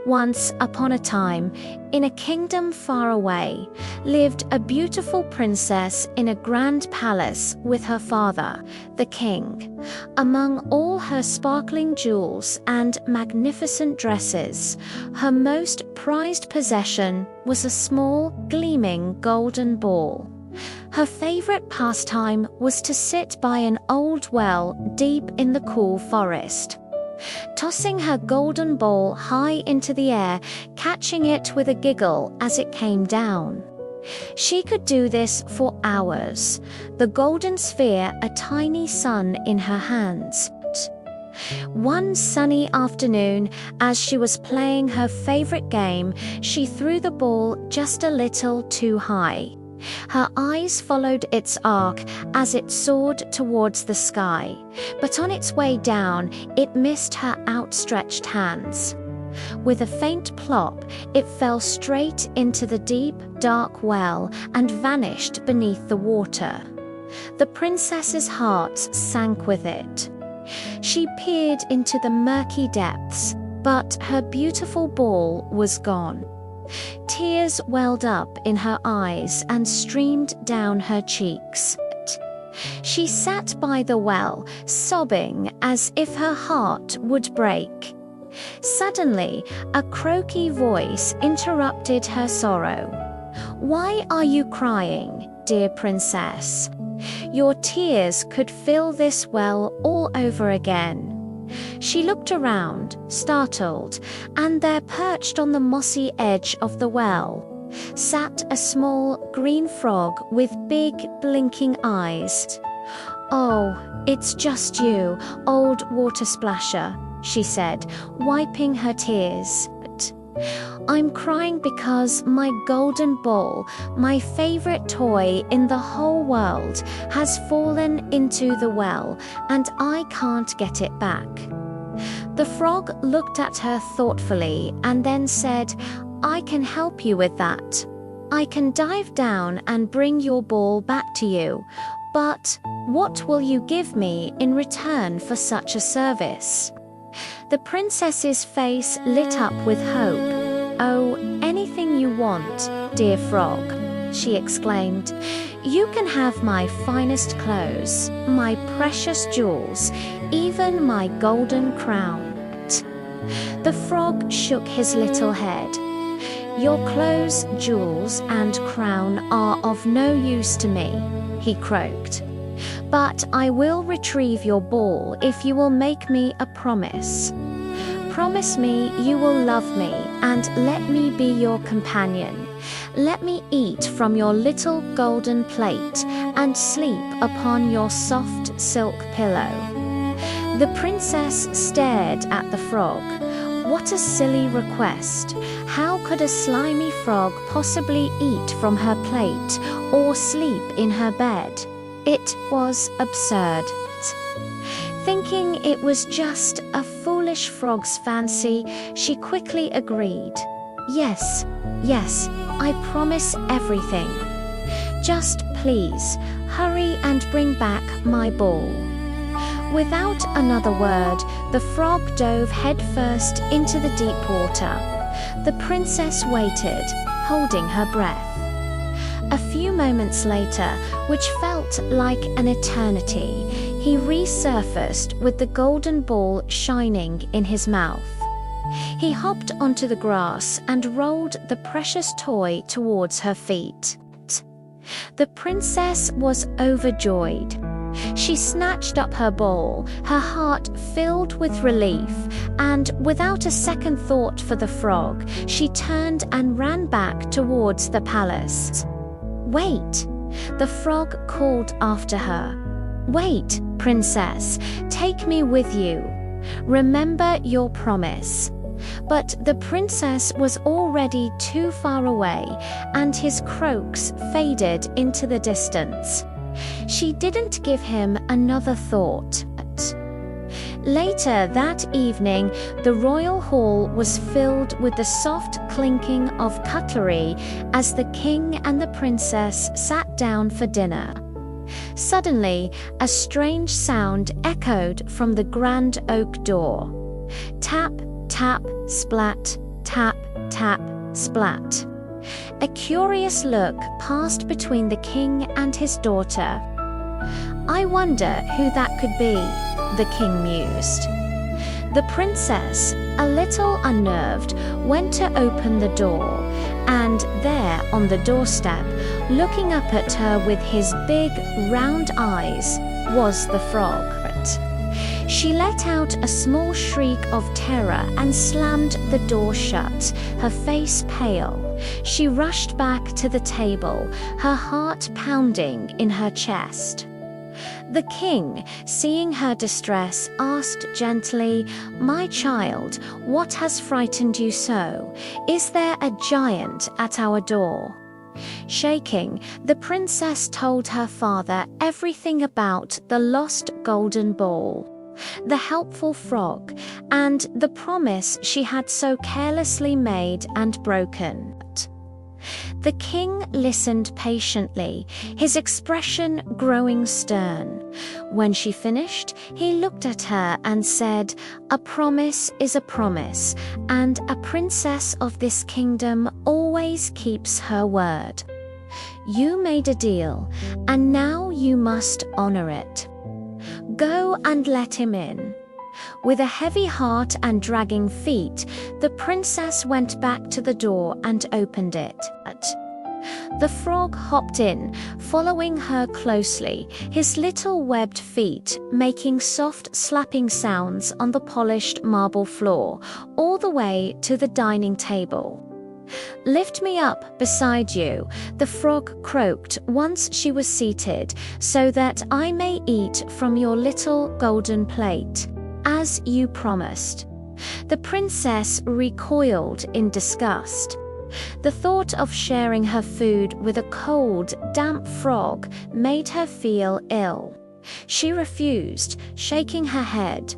Once upon a time, in a kingdom far away, lived a beautiful princess in a grand palace with her father, the king. Among all her sparkling jewels and magnificent dresses, her most prized possession was a small, gleaming golden ball. Her favorite pastime was to sit by an old well deep in the cool forest, tossing her golden ball high into the air, catching it with a giggle as it came down. She could do this for hours, the golden sphere a tiny sun in her hands. One sunny afternoon, as she was playing her favorite game, she threw the ball just a little too high. Her eyes followed its arc as it soared towards the sky, but on its way down, it missed her outstretched hands. With a faint plop, it fell straight into the deep, dark well and vanished beneath the water. The princess's heart sank with it. She peered into the murky depths, but her beautiful ball was gone. Tears welled up in her eyes and streamed down her cheeks. She sat by the well, sobbing as if her heart would break. Suddenly, a croaky voice interrupted her sorrow. "Why are you crying, dear princess? Your tears could fill this well all over again." She looked around, startled, and there, perched on the mossy edge of the well, sat a small green frog with big, blinking eyes. "Oh, it's just you, old water splasher," she said, wiping her tears. "I'm crying because my golden ball, my favorite toy in the whole world, has fallen into the well, and I can't get it back." The frog looked at her thoughtfully and then said, "I can help you with that. I can dive down and bring your ball back to you, but what will you give me in return for such a service?" The princess's face lit up with hope. "Oh, anything you want, dear frog," she exclaimed. "You can have my finest clothes, my precious jewels, even my golden crown." The frog shook his little head. "Your clothes, jewels, and crown are of no use to me," he croaked. "But I will retrieve your ball if you will make me a promise. Promise me you will love me and let me be your companion. Let me eat from your little golden plate and sleep upon your soft silk pillow." The princess stared at the frog. What a silly request! How could a slimy frog possibly eat from her plate or sleep in her bed? It was absurd. Thinking it was just a foolish frog's fancy, she quickly agreed. Yes, I promise everything. Just please, hurry and bring back my ball." Without another word, the frog dove headfirst into the deep water. The princess waited, holding her breath. A few moments later, which felt like an eternity, he resurfaced with the golden ball shining in his mouth. He hopped onto the grass and rolled the precious toy towards her feet. The princess was overjoyed. She snatched up her ball, her heart filled with relief, and without a second thought for the frog, she turned and ran back towards the palace. "Wait!" the frog called after her. "Wait, princess, take me with you. Remember your promise." But the princess was already too far away, and his croaks faded into the distance. She didn't give him another thought. Later that evening, the royal hall was filled with the soft clinking of cutlery as the king and the princess sat down for dinner. Suddenly, a strange sound echoed from the grand oak door. Tap, tap. Tap, splat, tap, tap, splat. A curious look passed between the king and his daughter. "I wonder who that could be," the king mused. The princess, a little unnerved, went to open the door, and there on the doorstep, looking up at her with his big, round eyes, was the frog. She let out a small shriek of terror and slammed the door shut, her face pale. She rushed back to the table, her heart pounding in her chest. The king, seeing her distress, asked gently, "My child, what has frightened you so? Is there a giant at our door?" Shaking, the princess told her father everything about the lost golden ball, the helpful frog, and the promise she had so carelessly made and broken. The king listened patiently, his expression growing stern. When she finished, he looked at her and said, "A promise is a promise, and a princess of this kingdom always keeps her word. You made a deal, and now you must honor it. Go and let him in." With a heavy heart and dragging feet, the princess went back to the door and opened it. The frog hopped in, following her closely, his little webbed feet making soft slapping sounds on the polished marble floor, all the way to the dining table. "Lift me up beside you," the frog croaked once she was seated, "so that I may eat from your little golden plate, as you promised." The princess recoiled in disgust. The thought of sharing her food with a cold, damp frog made her feel ill. She refused, shaking her head,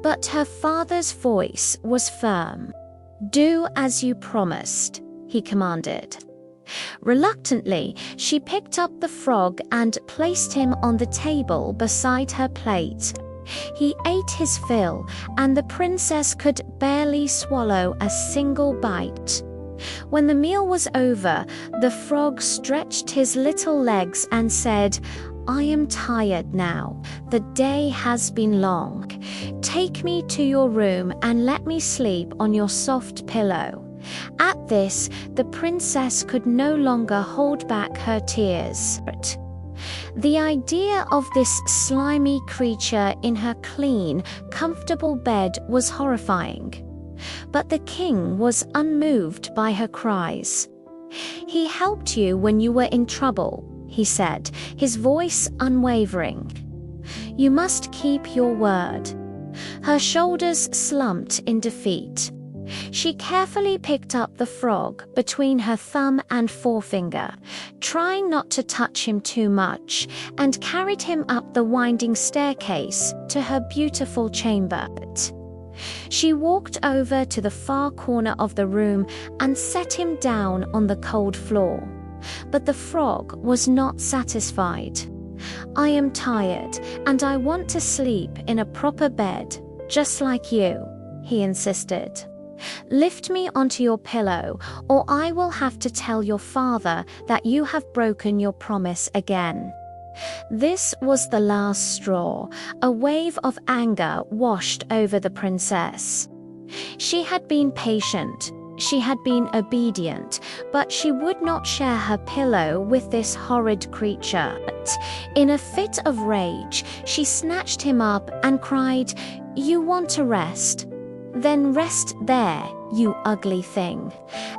but her father's voice was firm. "Do as you promised," he commanded. Reluctantly, she picked up the frog and placed him on the table beside her plate. He ate his fill, and the princess could barely swallow a single bite. When the meal was over, the frog stretched his little legs and said, "I am tired now. The day has been long. Take me to your room and let me sleep on your soft pillow." At this, the princess could no longer hold back her tears. The idea of this slimy creature in her clean, comfortable bed was horrifying. But the king was unmoved by her cries. "He helped you when you were in trouble," he said, his voice unwavering. "You must keep your word." Her shoulders slumped in defeat. She carefully picked up the frog between her thumb and forefinger, trying not to touch him too much, and carried him up the winding staircase to her beautiful chamber. She walked over to the far corner of the room and set him down on the cold floor. But the frog was not satisfied. "I am tired, and I want to sleep in a proper bed, just like you," he insisted. "Lift me onto your pillow, or I will have to tell your father that you have broken your promise again." This was the last straw. A wave of anger washed over the princess. She had been patient, she had been obedient, but she would not share her pillow with this horrid creature. In a fit of rage, she snatched him up and cried, "You want to rest? Then rest there, you ugly thing."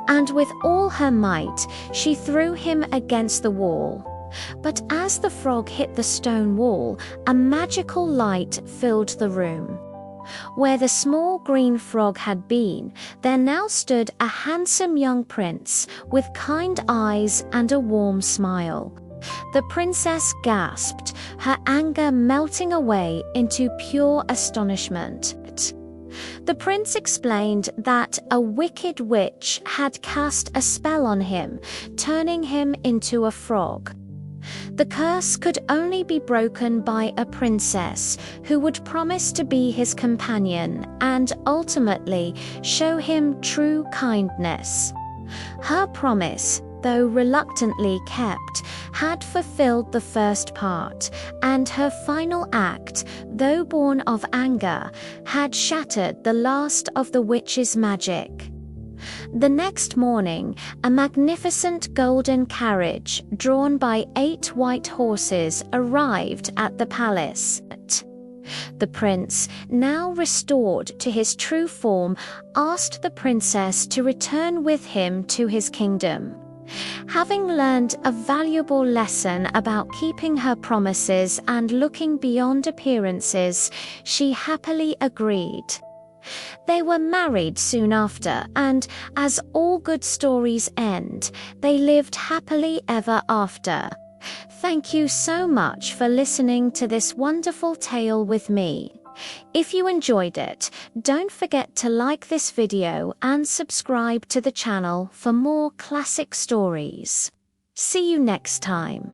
And with all her might, she threw him against the wall. But as the frog hit the stone wall, a magical light filled the room. Where the small green frog had been, there now stood a handsome young prince with kind eyes and a warm smile. The princess gasped, her anger melting away into pure astonishment. The prince explained that a wicked witch had cast a spell on him, turning him into a frog. The curse could only be broken by a princess who would promise to be his companion and ultimately show him true kindness. Her promise, though reluctantly kept, had fulfilled the first part, and her final act, though born of anger, had shattered the last of the witch's magic. The next morning, a magnificent golden carriage, drawn by 8 white horses, arrived at the palace. The prince, now restored to his true form, asked the princess to return with him to his kingdom. Having learned a valuable lesson about keeping her promises and looking beyond appearances, she happily agreed. They were married soon after, and, as all good stories end, they lived happily ever after. Thank you so much for listening to this wonderful tale with me. If you enjoyed it, don't forget to like this video and subscribe to the channel for more classic stories. See you next time.